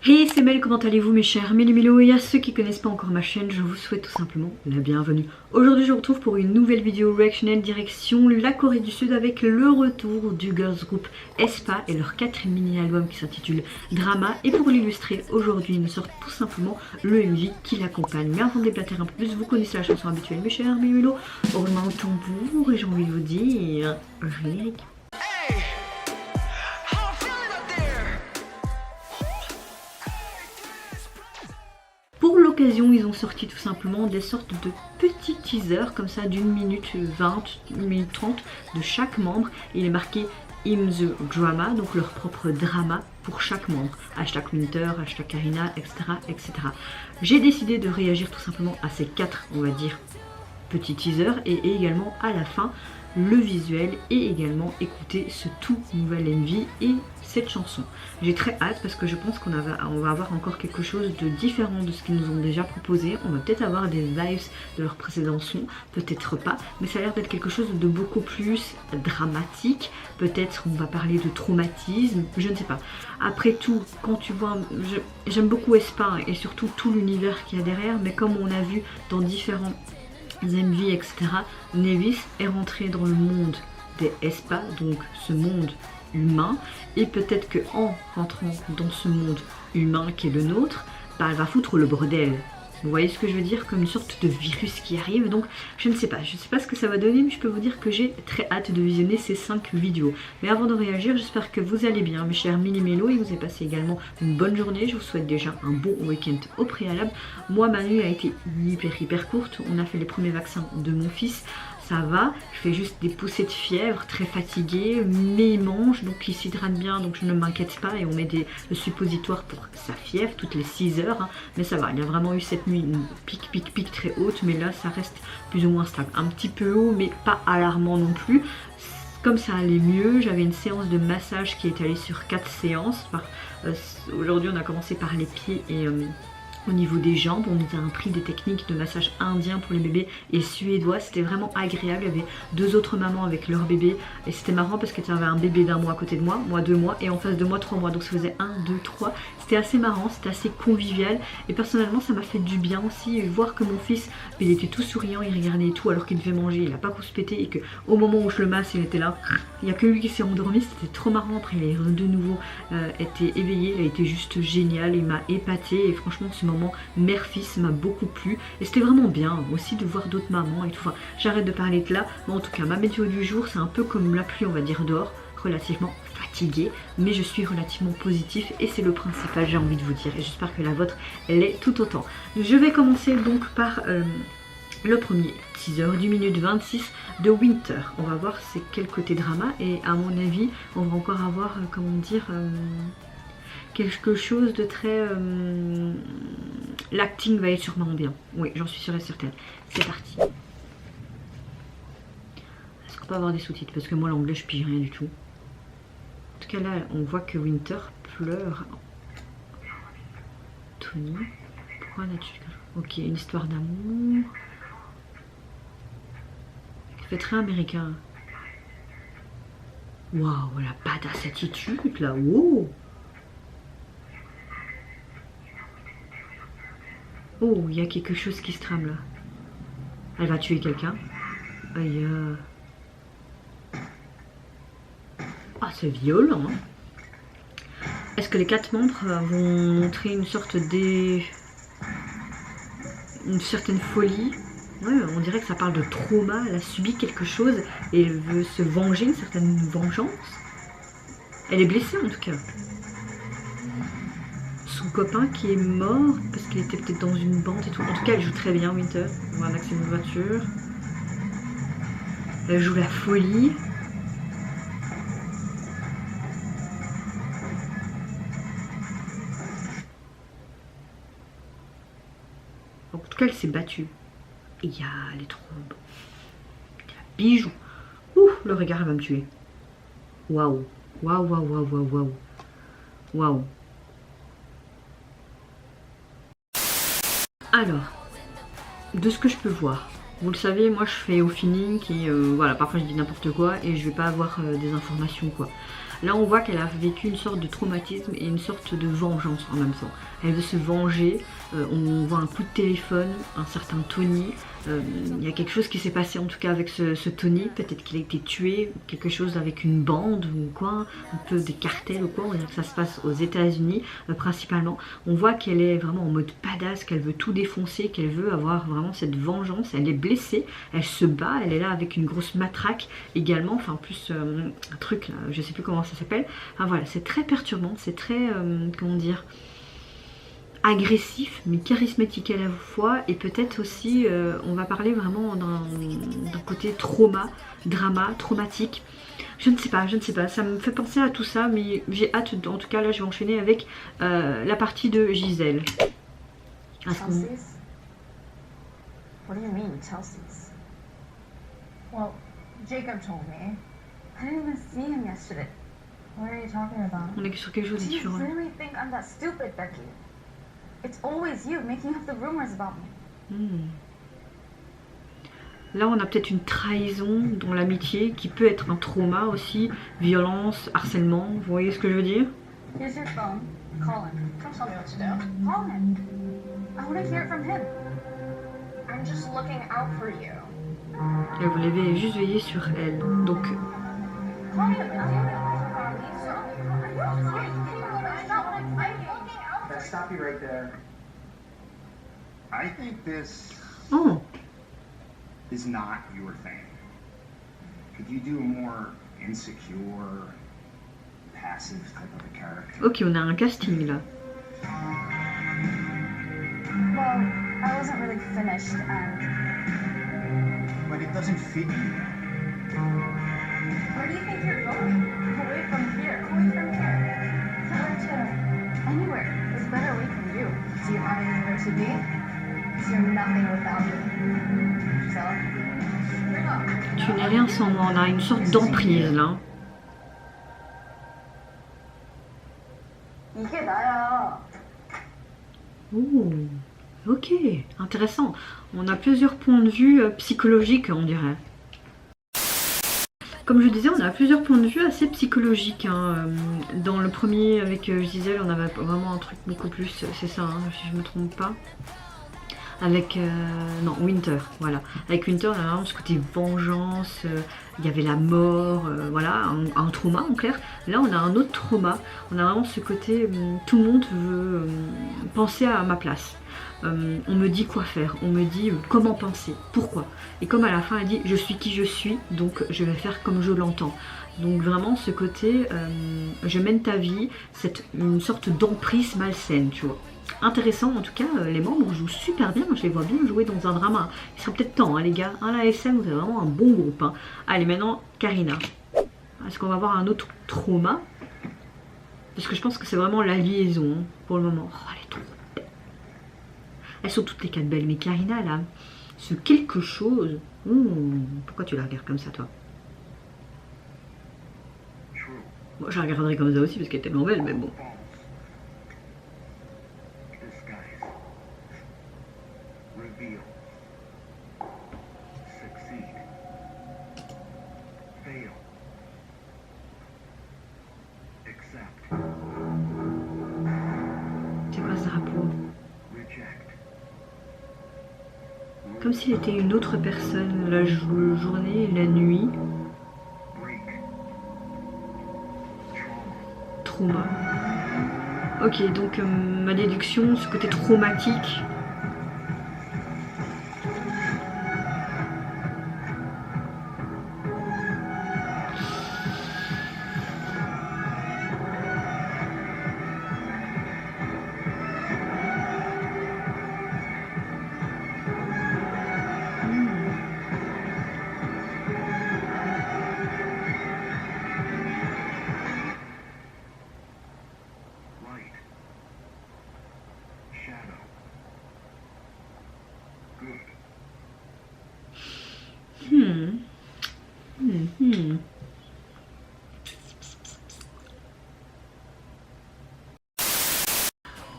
Hey, c'est Mel, comment allez-vous mes chers Méli-Mélo? Et à ceux qui connaissent pas encore ma chaîne, je vous souhaite tout simplement la bienvenue. Aujourd'hui je vous retrouve pour une nouvelle vidéo reactionnelle direction la Corée du Sud avec le retour du girls group aespa et leur 4ème mini-album qui s'intitule Drama. Et pour l'illustrer, aujourd'hui ils nous sortent tout simplement le MV qui l'accompagne. Mais avant de déblatérer un peu plus, vous connaissez la chanson habituelle mes chers Méli-Mélo. Roulement au tambour et j'ai envie de vous dire générique. Pour l'occasion, ils ont sorti tout simplement des sortes de petits teasers comme ça d'une minute 20, une minute 30 de chaque membre. Il est marqué In the Drama, donc leur propre drama pour chaque membre. Hashtag Winter, hashtag Karina, etc. etc. J'ai décidé de réagir tout simplement à ces 4, on va dire, petits teasers et également à la fin le visuel et également écouter ce tout nouvel MV et cette chanson. J'ai très hâte parce que je pense qu'on va avoir encore quelque chose de différent de ce qu'ils nous ont déjà proposé. On va peut-être avoir des vibes de leur précédent son, peut-être pas, mais ça a l'air d'être quelque chose de beaucoup plus dramatique. Peut-être on va parler de traumatisme, je ne sais pas. Après tout, quand tu vois, j'aime beaucoup aespa et surtout tout l'univers qu'il y a derrière, mais comme on a vu dans différents MV, etc. Nevis est rentré dans le monde des aespa, donc ce monde humain, et peut-être que en rentrant dans ce monde humain qui est le nôtre, bah, elle va foutre le bordel. Vous voyez ce que je veux dire, comme une sorte de virus qui arrive. Donc je ne sais pas ce que ça va donner, mais je peux vous dire que j'ai très hâte de visionner ces 5 vidéos. Mais avant de réagir, j'espère que vous allez bien mes chers Méli-Mélo et vous avez passé également une bonne journée. Je vous souhaite déjà un bon week-end au préalable. Moi ma nuit a été hyper courte, on a fait les premiers vaccins de mon fils. Ça va, je fais juste des poussées de fièvre, très fatiguée, mais il mange, donc il s'hydrate bien, donc je ne m'inquiète pas. Et on met le suppositoire pour sa fièvre toutes les 6 heures, hein. Mais ça va, il a vraiment eu cette nuit une pique très haute, mais là ça reste plus ou moins stable. Un petit peu haut, mais pas alarmant non plus. Comme ça allait mieux, j'avais une séance de massage qui est allée sur 4 séances. Aujourd'hui on a commencé par les pieds et... au niveau des jambes, on nous a appris des techniques de massage indien pour les bébés et suédois, c'était vraiment agréable. Il y avait 2 autres mamans avec leur bébé et c'était marrant parce qu'il y avait un bébé d'1 mois à côté de moi, 2 mois, et en face de moi 3 mois, donc ça faisait 1, 2, 3. C'était assez marrant, c'était assez convivial et personnellement ça m'a fait du bien aussi, voir que mon fils, il était tout souriant, il regardait tout alors qu'il devait manger, il n'a pas rouspété et que au moment où je le masse il était là, il n'y a que lui qui s'est endormi, c'était trop marrant. Après il a de nouveau été éveillé, il a été juste génial, il m'a épaté et franchement ce moment mère-fils m'a beaucoup plu et c'était vraiment bien aussi de voir d'autres mamans et tout. Enfin, j'arrête de parler de là, mais en tout cas ma météo du jour c'est un peu comme la pluie on va dire dehors, relativement fatiguée, mais je suis relativement positif et c'est le principal, j'ai envie de vous dire, et j'espère que la vôtre elle est tout autant. Je vais commencer donc par le premier teaser du minute 26 de Winter. On va voir c'est quel côté drama et à mon avis on va encore avoir comment dire quelque chose de très... l'acting va être sûrement bien. Oui, j'en suis sûre et certaine. C'est parti. Est-ce qu'on peut avoir des sous-titres? Parce que moi, l'anglais, je pige rien du tout. En tout cas, là, on voit que Winter pleure. Tony. Pourquoi là-dessus? Ok, une histoire d'amour. Ça fait très américain. Waouh, la badass attitude, là. Wow. Oh, il y a quelque chose qui se trame là. Elle va tuer quelqu'un. Aïe. Ah, c'est violent. Hein. Est-ce que les 4 membres vont montrer une sorte une certaine folie? Ouais, on dirait que ça parle de trauma. Elle a subi quelque chose et elle veut se venger, une certaine vengeance. Elle est blessée en tout cas. Son copain qui est mort parce qu'il était peut-être dans une bande et tout. En tout cas, elle joue très bien, Winter. On voit un accident de voiture. Elle joue la folie. En tout cas, elle s'est battue. Et il y a les trop... Bijou. Ouh, le regard, elle va me tuer. Waouh. Waouh. Alors, de ce que je peux voir, vous le savez, moi je fais au feeling et voilà, parfois je dis n'importe quoi et je vais pas avoir des informations quoi. Là on voit qu'elle a vécu une sorte de traumatisme et une sorte de vengeance en même temps. Elle veut se venger, on voit un coup de téléphone, un certain Tony. Il y a quelque chose qui s'est passé en tout cas avec ce Tony, peut-être qu'il a été tué, quelque chose avec une bande ou quoi, un peu des cartels ou quoi, on dirait que ça se passe aux États-Unis principalement. On voit qu'elle est vraiment en mode badass, qu'elle veut tout défoncer, qu'elle veut avoir vraiment cette vengeance, elle est blessée, elle se bat, elle est là avec une grosse matraque également, enfin plus un truc là, je sais plus comment ça s'appelle. Enfin voilà, c'est très perturbant, c'est très, comment dire, agressif mais charismatique à la fois, et peut-être aussi on va parler vraiment d'un côté drama, traumatique. Je ne sais pas, ça me fait penser à tout ça, mais j'ai hâte, en tout cas là je vais enchaîner avec la partie de Giselle. Chelsea's? What do you mean, Chelsea's? Well, Jacob told me. I didn't even see him yesterday. What are you talking about? On est sur quelque chose de Do you différent. really think I'm that stupid, Becky? It's always you making up the rumors about me. Là on a peut-être une trahison dans l'amitié qui peut être un trauma aussi, violence, harcèlement, vous voyez ce que je veux dire? Here's your phone. Call him. Don't tell me what to do. Call him. I want to hear it from him. I'm just looking out for you. Elle voulait juste veiller sur elle, donc... Call him. Stop you right there. I think this Oh, is not your thing. Could you do a more insecure, passive type of a character? ok, on a un casting là. Well, I wasn't really finished, and But it doesn't fit you. where do you think you're going? Away from here. Away from here. Where to? Anywhere. It's better away from you. Do you have anywhere to be? 'Cause you're nothing without me. So, bring on. Tu n'es rien sans moi, on a une sorte d'emprise là. 이게 나야. Oh, ok, intéressant. On a plusieurs points de vue psychologiques, on dirait. Comme je disais, on a plusieurs points de vue assez psychologiques. Hein. Dans le premier, avec Gisèle, on avait vraiment un truc beaucoup plus, c'est ça, hein, si je me trompe pas. Avec, non, Winter, voilà. Avec Winter, on a vraiment ce côté vengeance, il y avait la mort, voilà, un trauma en clair. Là, on a un autre trauma, on a vraiment ce côté, tout le monde veut penser à ma place. On me dit quoi faire, on me dit comment penser, pourquoi. Et comme à la fin elle dit je suis qui je suis, donc je vais faire comme je l'entends. Donc vraiment ce côté je mène ta vie, c'est une sorte d'emprise malsaine, tu vois. Intéressant en tout cas, les membres jouent super bien, je les vois bien jouer dans un drama. Il serait peut-être temps, hein, les gars, hein, la SM vous avez vraiment un bon groupe. Hein. Allez maintenant Karina, est-ce qu'on va avoir un autre trauma? Parce que je pense que c'est vraiment la liaison hein, pour le moment. Oh, elle est trop... Elles sont toutes les quatre belles, mais Karina là, ce quelque chose... pourquoi tu la regardes comme ça toi? Moi je la regarderai comme ça aussi parce qu'elle est tellement belle, mais bon. C'est quoi ce drapeau? Comme s'il était une autre personne, la journée et la nuit. Trauma. Ok, donc ma déduction, ce côté traumatique.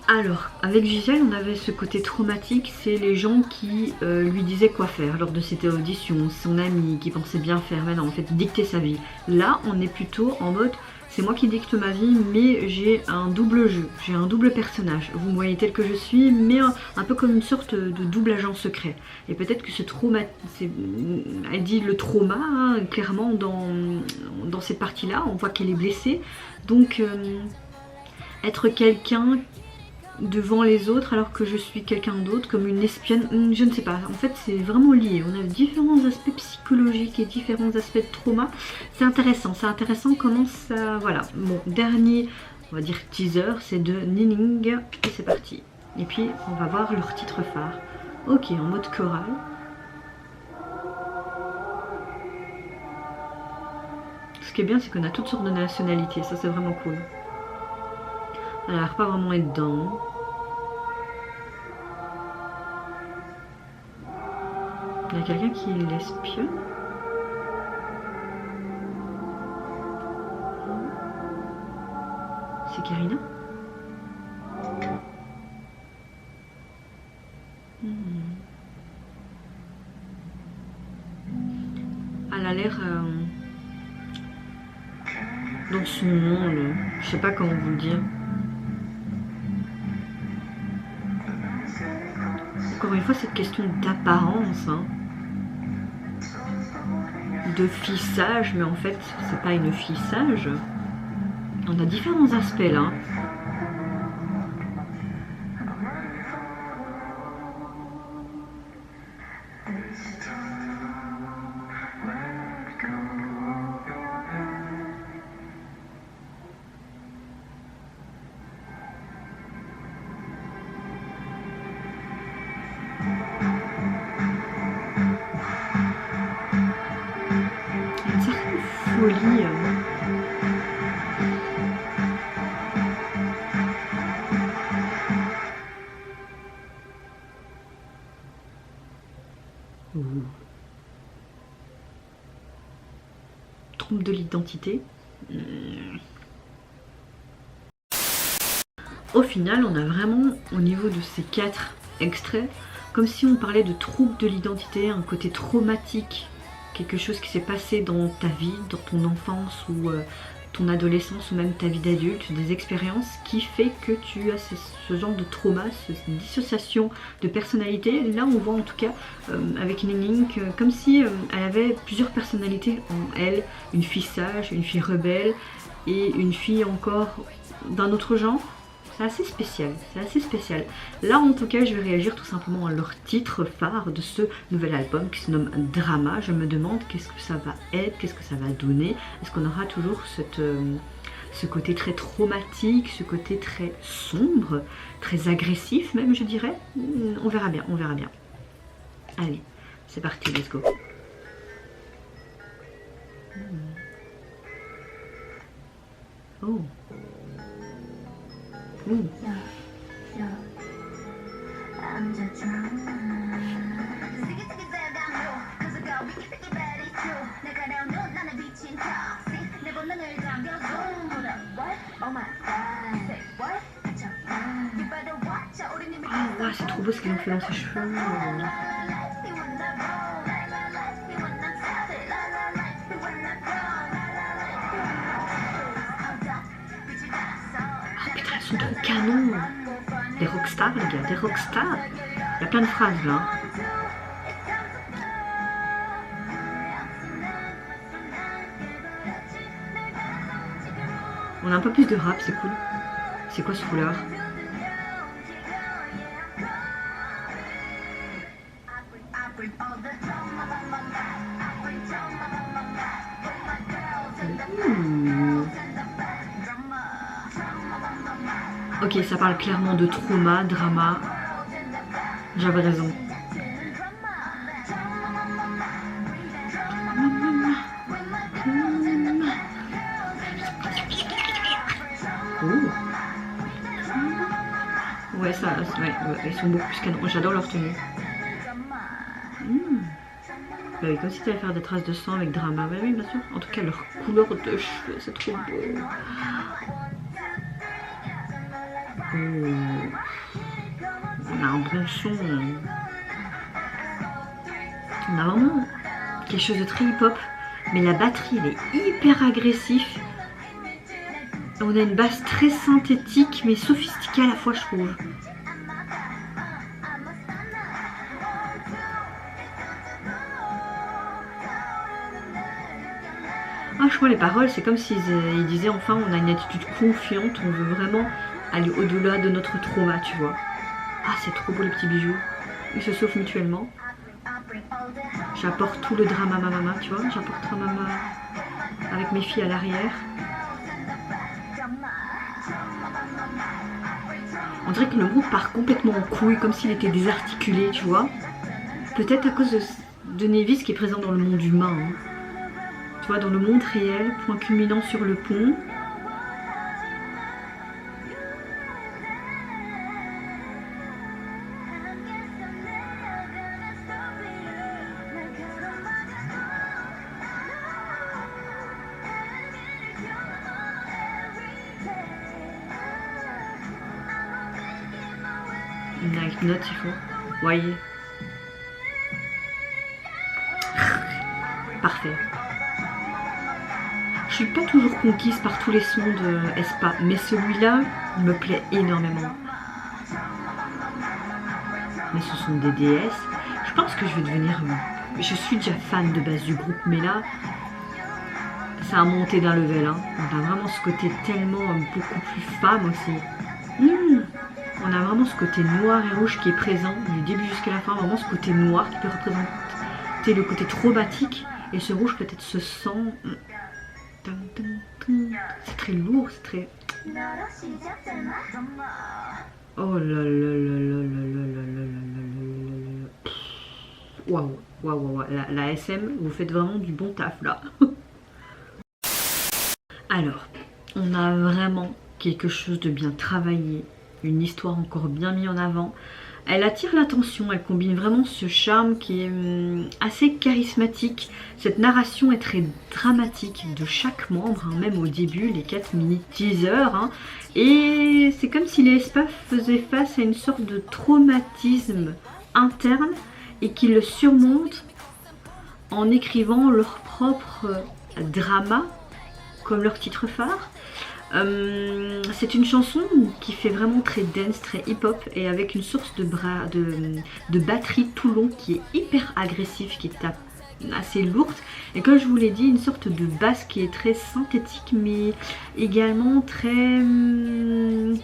Alors, avec Gisèle, on avait ce côté traumatique, c'est les gens qui lui disaient quoi faire lors de cette audition, son ami qui pensait bien faire, mais non, en fait, dicter sa vie. Là, on est plutôt en mode, c'est moi qui dicte ma vie, mais j'ai un double jeu, j'ai un double personnage. Vous me voyez tel que je suis, mais un peu comme une sorte de double agent secret. Et peut-être que ce trauma, elle dit le trauma, hein, clairement dans cette partie-là, on voit qu'elle est blessée. Donc être quelqu'un devant les autres alors que je suis quelqu'un d'autre, comme une espionne, je ne sais pas, en fait c'est vraiment lié, on a différents aspects psychologiques et différents aspects de trauma, c'est intéressant comment ça, voilà. Bon, dernier, on va dire teaser, c'est de Nining, et c'est parti. Et puis on va voir leur titre phare. Ok, en mode chorale. Ce qui est bien, c'est qu'on a toutes sortes de nationalités, ça c'est vraiment cool. Elle a l'air pas vraiment être dedans. Il y a quelqu'un qui l'espionne. C'est Karina. Elle a l'air dans son monde, je sais pas comment vous le dire. Encore une fois, cette question d'apparence, hein, de fissage, mais en fait, c'est pas une fissage. On a différents aspects là. Une certaine folie. Trompe de l'identité. Au final, on a vraiment, au niveau de ces 4 extraits, comme si on parlait de trouble de l'identité, un côté traumatique, quelque chose qui s'est passé dans ta vie, dans ton enfance ou ton adolescence ou même ta vie d'adulte, des expériences qui fait que tu as ce genre de trauma, cette dissociation de personnalité. Là on voit en tout cas avec Nining comme si elle avait plusieurs personnalités en elle, une fille sage, une fille rebelle et une fille encore d'un autre genre. C'est assez spécial, c'est assez spécial. Là en tout cas je vais réagir tout simplement à leur titre phare de ce nouvel album qui se nomme Drama. Je me demande qu'est-ce que ça va être, qu'est-ce que ça va donner. Est-ce qu'on aura toujours ce côté très traumatique, ce côté très sombre, très agressif même je dirais. On verra bien, on verra bien. Allez, c'est parti, let's go. Oh. Ooh. Oh, wow, c'est trop beau ce qu'ils ont fait dans ses cheveux. Ils sont trop canons. Des rockstars les gars, des rockstars. Il y a plein de phrases là. On a un peu plus de rap, c'est cool. C'est quoi ce couleur? Ok, ça parle clairement de trauma, drama. J'avais raison. Ouais, ça, ouais, ils sont beaucoup plus canons. J'adore leur tenue. Bah oui, comme si tu allais faire des traces de sang avec drama. Ouais, oui, bien sûr. En tout cas, leur couleur de cheveux, c'est trop beau. On a un bon son. On a vraiment quelque chose de très hip-hop. Mais la batterie, elle est hyper agressive. On a une basse très synthétique mais sophistiquée à la fois, je trouve. Ah, je crois les paroles, c'est comme s'ils disaient enfin on a une attitude confiante, on veut vraiment aller au-delà de notre trauma, tu vois. Ah, c'est trop beau les petits bijoux. Ils se sauvent mutuellement. J'apporte tout le drama mama, tu vois. J'apporte drama avec mes filles à l'arrière. On dirait que le groupe part complètement en couille, comme s'il était désarticulé, tu vois. Peut-être à cause de Nevis qui est présent dans le monde humain. Hein. Tu vois, dans le monde réel, point culminant sur le pont. Avec une note, il faut. Voyez. Parfait. Je suis pas toujours conquise par tous les sons de aespa, mais celui-là me plaît énormément. Mais ce sont des DS. Je pense que je vais devenir... Je suis déjà fan de base du groupe, mais là, ça a monté d'un level. Hein. On a vraiment ce côté tellement beaucoup plus femme aussi. On a vraiment ce côté noir et rouge qui est présent du début jusqu'à la fin. Vraiment ce côté noir qui peut représenter le côté traumatique. Et ce rouge peut-être ce sang... C'est très lourd, c'est très... Oh là là là là là là là là. Waouh, waouh, waouh. La SM, vous faites vraiment du bon taf là. Alors, on a vraiment quelque chose de bien travaillé, une histoire encore bien mise en avant. Elle attire l'attention, elle combine vraiment ce charme qui est assez charismatique. Cette narration est très dramatique de chaque membre, hein, même au début, les 4 mini teasers. Hein, et c'est comme si les aespa faisaient face à une sorte de traumatisme interne et qu'ils le surmontent en écrivant leur propre drama, comme leur titre phare. C'est une chanson qui fait vraiment très dance, très hip-hop et avec une source de batterie tout long qui est hyper agressif, qui tape assez lourde et comme je vous l'ai dit, une sorte de basse qui est très synthétique mais également très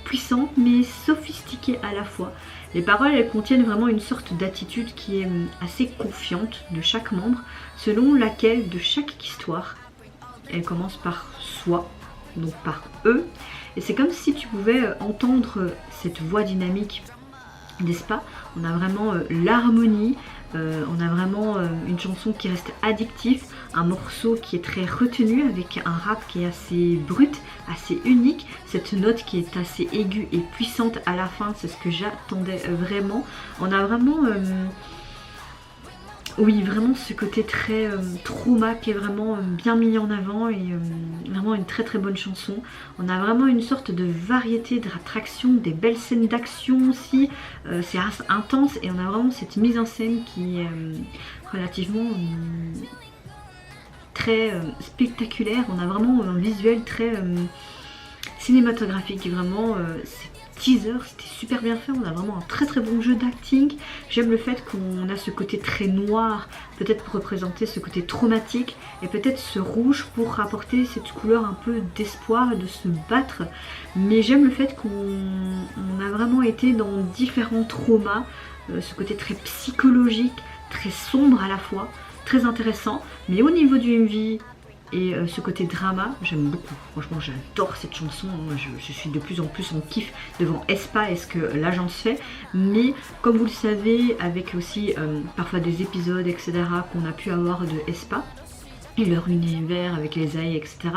puissante mais sophistiquée à la fois. Les paroles, elles contiennent vraiment une sorte d'attitude qui est assez confiante de chaque membre, selon laquelle de chaque histoire, elle commence par soi, donc par eux, et c'est comme si tu pouvais entendre cette voix dynamique d'Aespa. On a vraiment l'harmonie, on a vraiment une chanson qui reste addictive, un morceau qui est très retenu avec un rap qui est assez brut, assez unique, cette note qui est assez aiguë et puissante à la fin, c'est ce que j'attendais vraiment. On a vraiment... oui, vraiment ce côté très trauma qui est vraiment bien mis en avant et vraiment une très très bonne chanson. On a vraiment une sorte de variété d'attractions, des belles scènes d'action aussi. C'est assez intense et on a vraiment cette mise en scène qui est relativement très spectaculaire. On a vraiment un visuel très cinématographique, vraiment teaser, c'était super bien fait, on a vraiment un très très bon jeu d'acting. J'aime le fait qu'on a ce côté très noir, peut-être pour représenter ce côté traumatique, et peut-être ce rouge pour apporter cette couleur un peu d'espoir, de se battre. Mais j'aime le fait qu'on a vraiment été dans différents traumas, ce côté très psychologique, très sombre à la fois, très intéressant. Mais au niveau du MV, et ce côté drama, j'aime beaucoup. Franchement, j'adore cette chanson. Je suis de plus en plus en kiff devant aespa et ce que l'agence fait. Mais comme vous le savez, avec aussi parfois des épisodes, etc. qu'on a pu avoir de aespa, et leur univers avec les AI, etc.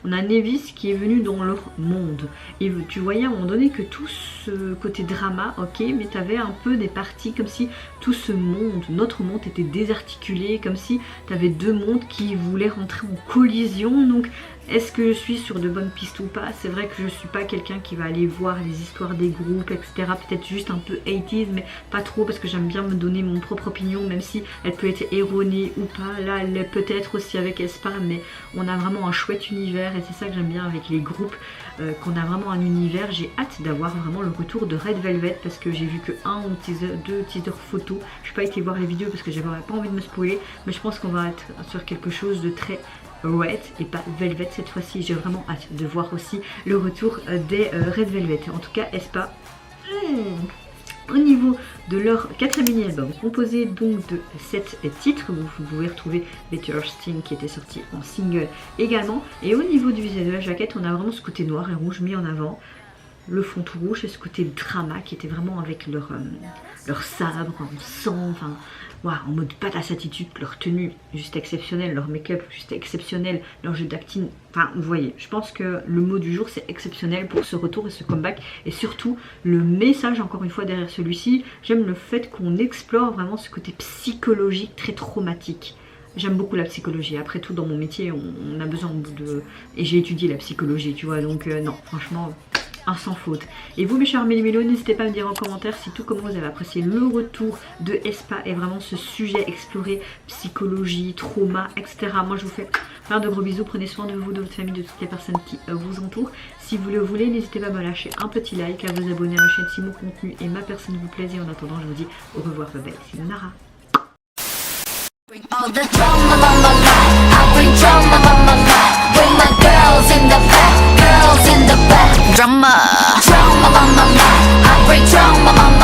On a Nevis qui est venu dans leur monde. Et tu voyais à un moment donné que tout ce côté drama, ok, mais tu avais un peu des parties comme si tout ce monde, notre monde était désarticulé, comme si tu avais deux mondes qui voulaient rentrer en collision. Donc Est-ce que je suis sur de bonnes pistes ou pas? C'est vrai que je suis pas quelqu'un qui va aller voir les histoires des groupes, etc. Peut-être juste un peu 80s, mais pas trop parce que j'aime bien me donner mon propre opinion, même si elle peut être erronée ou pas. Là, elle l'est peut-être aussi avec aespa, mais on a vraiment un chouette univers et c'est ça que j'aime bien avec les groupes, qu'on a vraiment un univers. J'ai hâte d'avoir vraiment le retour de Red Velvet parce que j'ai vu que deux teasers photos. Je n'ai pas été voir les vidéos parce que j'avais pas envie de me spoiler, mais je pense qu'on va être sur quelque chose de très Red et pas Velvet cette fois-ci. J'ai vraiment hâte de voir aussi le retour des Red Velvet. En tout cas, aespa. Au niveau de leur 4e mini-album, composé donc de 7 titres, vous pouvez retrouver Better Sting qui était sorti en single également. Et au niveau du visage de la jaquette, on a vraiment ce côté noir et rouge mis en avant. Le fond tout rouge et ce côté drama qui était vraiment avec leur sabre en sang, enfin voilà, en mode badass attitude, leur tenue juste exceptionnelle, leur make-up juste exceptionnel, leur jeu d'acting, enfin vous voyez, je pense que le mot du jour c'est exceptionnel pour ce retour et ce comeback et surtout le message encore une fois derrière celui-ci. J'aime le fait qu'on explore vraiment ce côté psychologique très traumatique. J'aime beaucoup la psychologie, après tout dans mon métier on a besoin de... et j'ai étudié la psychologie tu vois, donc non franchement... sans faute. Et vous mes chers méli-mélos, n'hésitez pas à me dire en commentaire si tout comme vous avez apprécié le retour de aespa et vraiment ce sujet exploré, psychologie, trauma, etc. Moi je vous fais plein de gros bisous, prenez soin de vous, de votre famille, de toutes les personnes qui vous entourent. Si vous le voulez, n'hésitez pas à me lâcher un petit like, à vous abonner à ma chaîne si mon contenu et ma personne vous plaisent. Et en attendant, je vous dis au revoir, bye bye, c'est Nara. All the drama on my mind, I bring drama on my mind. Bring my girls in the back, girls in the back. Drama on my mind, I bring drama on my mind.